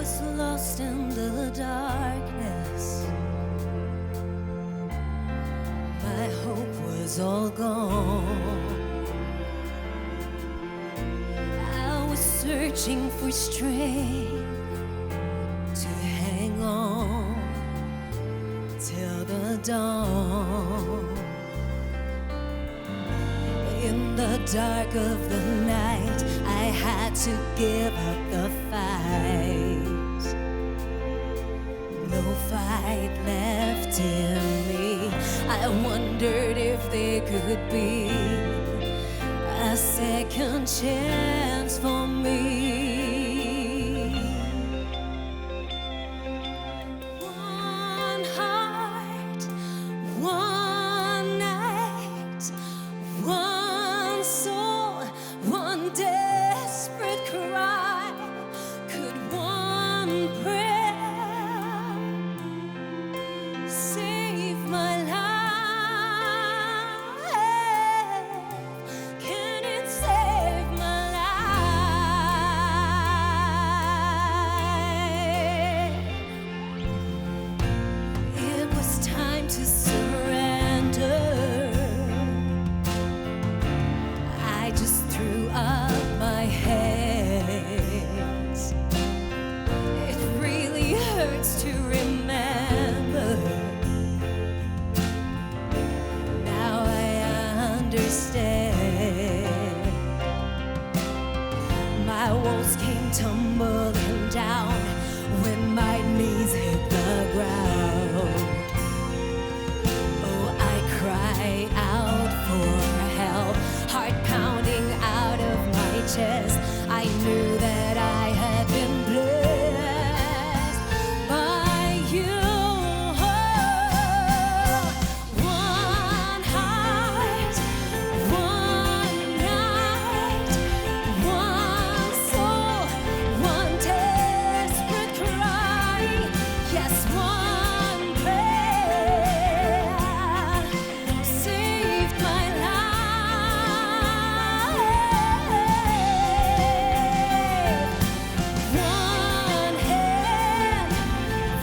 was lost in the darkness. My hope was all gone. I was searching for strength to hang on till the dawn. In the dark of the night, I had to give up the fight. No fight left in me. I wondered if there could be a second chance for me. One heart, one night, one soul, one desperate cry. Could one prayer save my life? Can it save my life? It was time to surrender. I just threw up my hands. It really hurts to remember. Now I understand. My walls came tumbling down when my knees hit the ground. Oh, I cry out for help, heart pounding out of my chest. I knew that I had been blessed by you. One heart, one night, one soul, one desperate cry. Yes, one prayer saved my life. One hand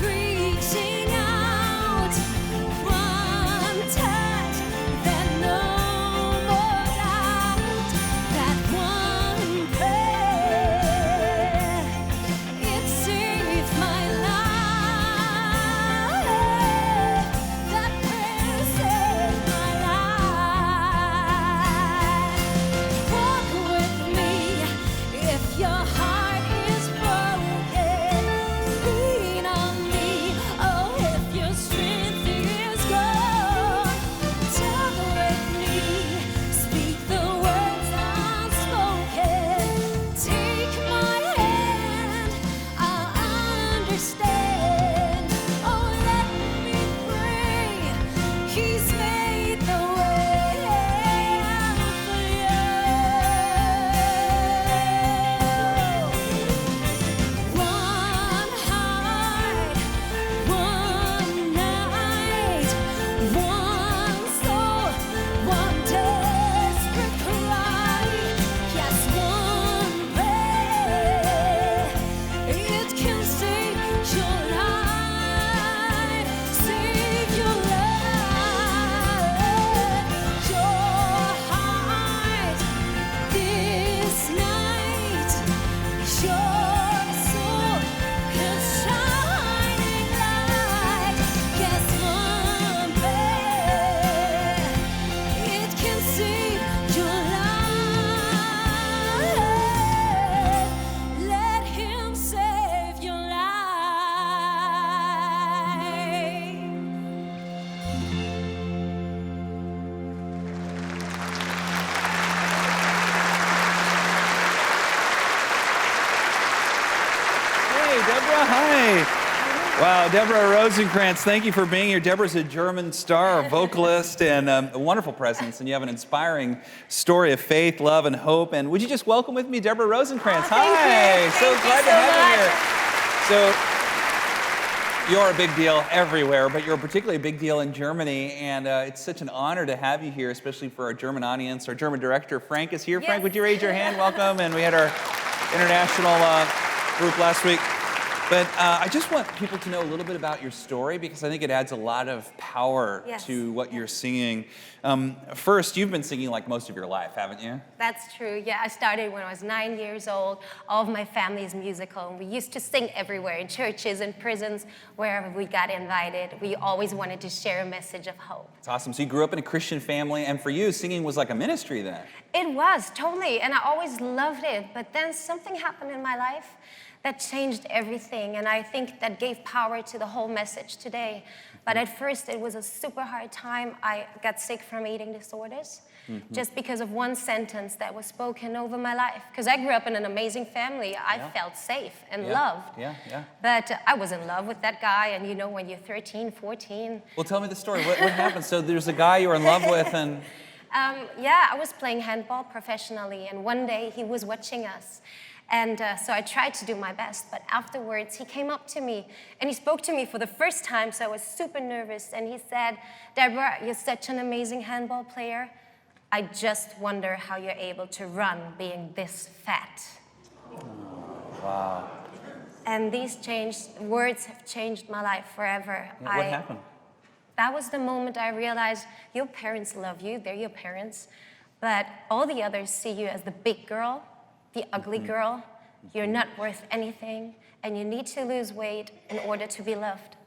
reaching out, one touch, then no more doubt. That one prayer, it saved my life. That prayer saved my life. Walk with me if your heart is broken. Lean on me, oh, if your strength is gone. Talk with me, speak the words unspoken. Take my hand, I'll understand. Oh, let me pray, He's made the way out for you. One heart, one night, one soul, one desperate cry. Yes, one prayer, it can save your life, save your life. Your heart this night, your soul is shining light. Yes, one prayer, it can save your life. Let Him save your life. Hey, Deborah, hi. Wow, Deborah Rosenkrantz, thank you for being here. Deborah's a German star, a vocalist, and a wonderful presence, and you have an inspiring story of faith, love, and hope. And would you just welcome with me Deborah Rosenkrantz? Hi, you. so Thank glad you to so have you here. So, you're a big deal everywhere, but you're particularly a big deal in Germany, and it's such an honor to have you here, especially for our German audience. Our German director, Frank, is here. Frank, Yes. would you raise your hand? Welcome. And we had our international group last week. But I just want people to know a little bit about your story because I think it adds a lot of power to what you're singing. First, you've been singing like most of your life, haven't you? That's true. Yeah, I started when I was 9 years old. All of my family is musical, and we used to sing everywhere, in churches, in prisons, wherever we got invited. We always wanted to share a message of hope. It's awesome. So you grew up in a Christian family, and for you, singing was like a ministry then. It was, totally, and I always loved it. But then something happened in my life that changed everything, and I think that gave power to the whole message today. But at first, it was a super hard time. I got sick from eating disorders just because of one sentence that was spoken over my life. Because I grew up in an amazing family. I felt safe and loved. But I was in love with that guy, and you know, when you're 13, 14. Well, tell me the story. What happened? So there's a guy you were in love with, and... I was playing handball professionally, and one day he was watching us. And so I tried to do my best, but afterwards he came up to me and he spoke to me for the first time, so I was super nervous. And he said, "Deborah, you're such an amazing handball player. I just wonder how you're able to run being this fat." Wow. And these words have changed my life forever. Yeah, what happened? That was the moment I realized your parents love you, they're your parents, but all the others see you as the big girl, the ugly girl. You're not worth anything, and you need to lose weight in order to be loved.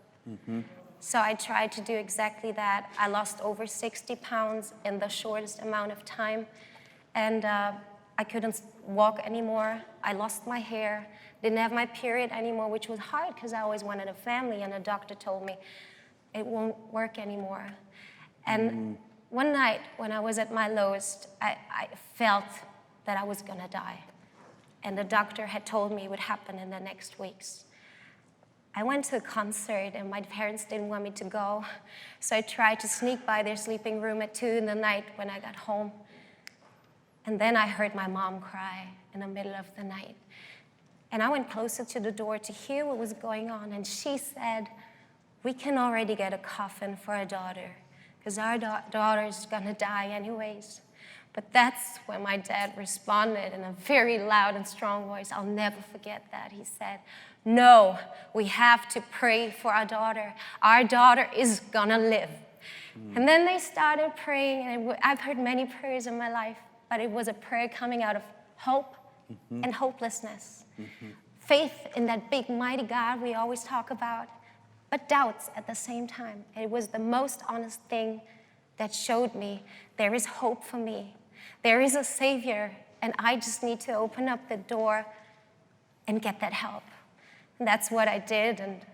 So I tried to do exactly that. I lost over 60 pounds in the shortest amount of time, and I couldn't walk anymore. I lost my hair, didn't have my period anymore, which was hard because I always wanted a family, and a doctor told me it won't work anymore. And one night when I was at my lowest, I felt that I was gonna die. And the doctor had told me it would happen in the next weeks. I went to a concert and my parents didn't want me to go, so I tried to sneak by their sleeping room at 2 in the night when I got home. And then I heard my mom cry in the middle of the night. And I went closer to the door to hear what was going on, and she said, "We can already get a coffin for our daughter, because our daughter's gonna die anyways." But that's when my dad responded in a very loud and strong voice. I'll never forget that. He said, "No, we have to pray for our daughter. Our daughter is gonna live." And then they started praying, and I've heard many prayers in my life, but it was a prayer coming out of hope and hopelessness. Faith in that big, mighty God we always talk about, but doubts at the same time. It was the most honest thing that showed me there is hope for me. There is a Savior, and I just need to open up the door and get that help. And that's what I did, and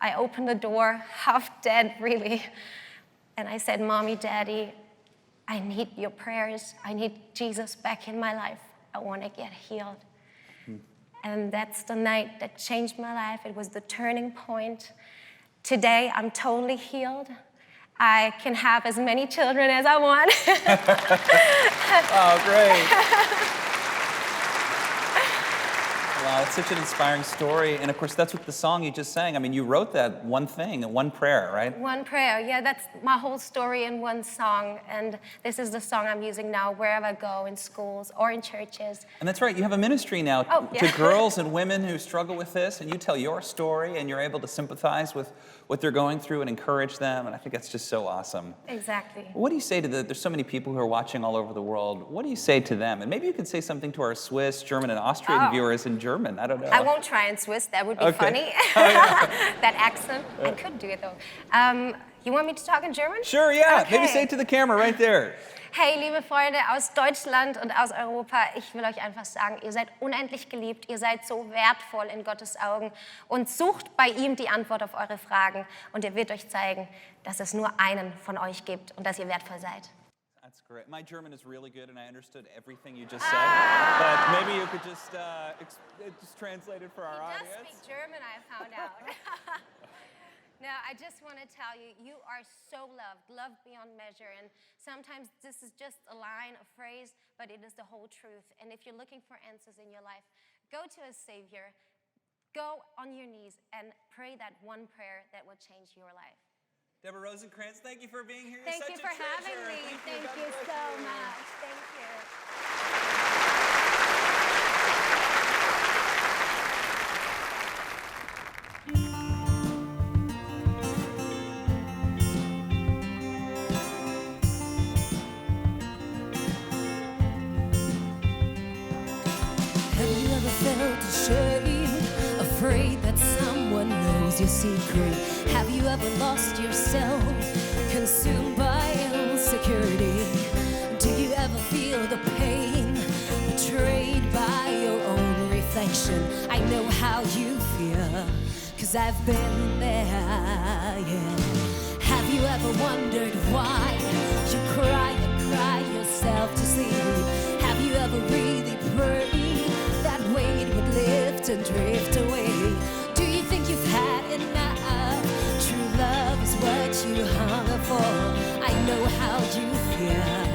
I opened the door, half dead, really. And I said, "Mommy, Daddy, I need your prayers. I need Jesus back in my life. I want to get healed." And that's the night that changed my life. It was the turning point. Today, I'm totally healed. I can have as many children as I want. Oh, great. Wow, it's such an inspiring story. And of course, that's what the song you just sang. I mean, you wrote that one thing, one prayer, right? One prayer, yeah, that's my whole story in one song. And this is the song I'm using now wherever I go, in schools or in churches. And that's right, you have a ministry now to girls and women who struggle with this, and you tell your story, and you're able to sympathize with what they're going through and encourage them, and I think that's just so awesome. Exactly. What do you say to there's so many people who are watching all over the world, what do you say to them? And maybe you could say something to our Swiss, German, and Austrian viewers in German, I don't know. I won't try in Swiss, that would be funny. That accent, I could do it though. You want me to talk in German? Sure, yeah, Okay. maybe say it to the camera right there. Hey, liebe Freunde aus Deutschland und aus Europa, ich will euch einfach sagen, ihr seid unendlich geliebt, ihr seid so wertvoll in Gottes Augen und sucht bei ihm die Antwort auf eure Fragen und er wird euch zeigen, dass es nur einen von euch gibt und dass ihr wertvoll seid. That's great. My German is really good and I understood everything you just said, but maybe you could just translate it for our audience. He does speak German, I found out. No, I just want to tell you, you are so loved beyond measure. And sometimes this is just a line, a phrase, but it is the whole truth. And if you're looking for answers in your life, go to a Savior, go on your knees, and pray that one prayer that will change your life. Deborah Rosenkrantz, thank you for being here. Thank you for having me. Thank you so much. Thank you. ever felt ashamed, afraid that someone knows your secret? Have you ever lost yourself, consumed by insecurity? Do you ever feel the pain, betrayed by your own reflection? I know how you feel, 'cause I've been there, yeah. Have you ever wondered why you cry and cry yourself to sleep? Have you ever really prayed that weight would lift and drift away? Do you think you've had enough? True love is what you hunger for. I know how you feel,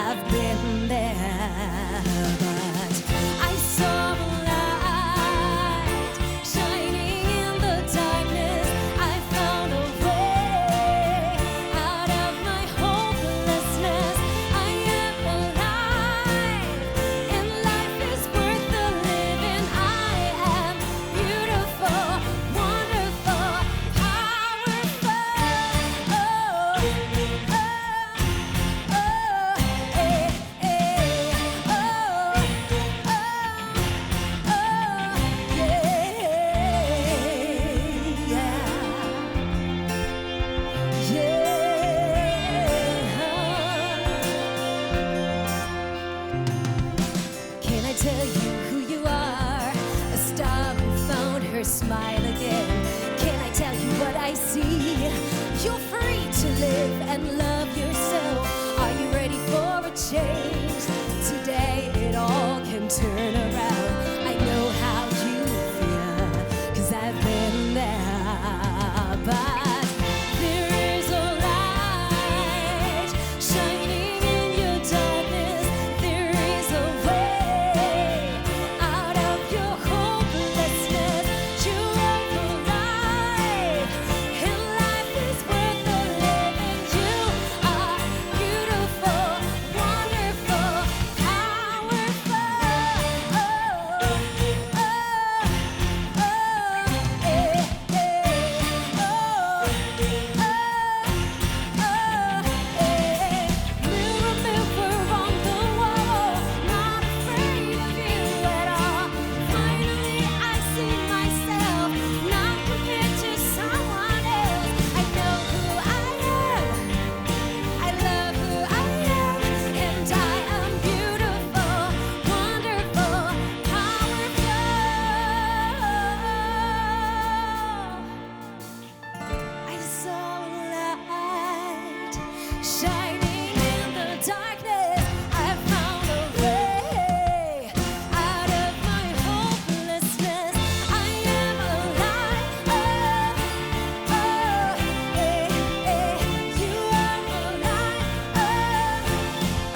I've been there, but I saw a light shining in the darkness. I found a way out of my hopelessness. I am alive, and life is worth the living. I am beautiful, wonderful, powerful. Oh, oh, oh, eh, eh, oh, oh, oh, yeah. Can I tell you who you are? A star who found her smile again. Can I tell you what I see? You're free to live and love yourself. Are you ready for a change? Today it all can turn around. I know how you feel, 'cause I've been there, but there is a light shining in your darkness. There is a way out of your hopelessness. You are alive, and life is worth the living. You are beautiful, wonderful, powerful. Oh, oh, oh, eh, eh, oh, oh, oh, eh. Mirror, mirror on the wall, not afraid of you at all. Finally, I see myself, not compared to someone else. I know who I am, I love who I am, and I am beautiful, wonderful, powerful. I saw a light shining in the darkness. I found a way out of my hopelessness. I am alive. Oh, oh, eh, eh. You are alive. Oh,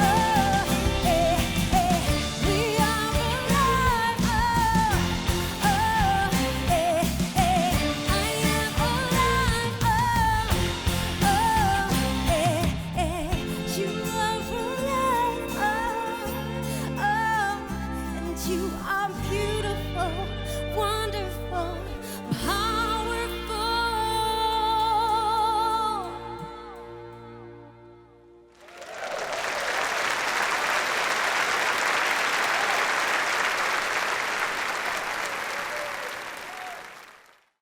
oh, eh, eh. We are alive. Oh, oh, eh, eh. I am alive. Oh, oh, eh, eh. You are alive. Oh, oh, and you are beautiful, wonderful,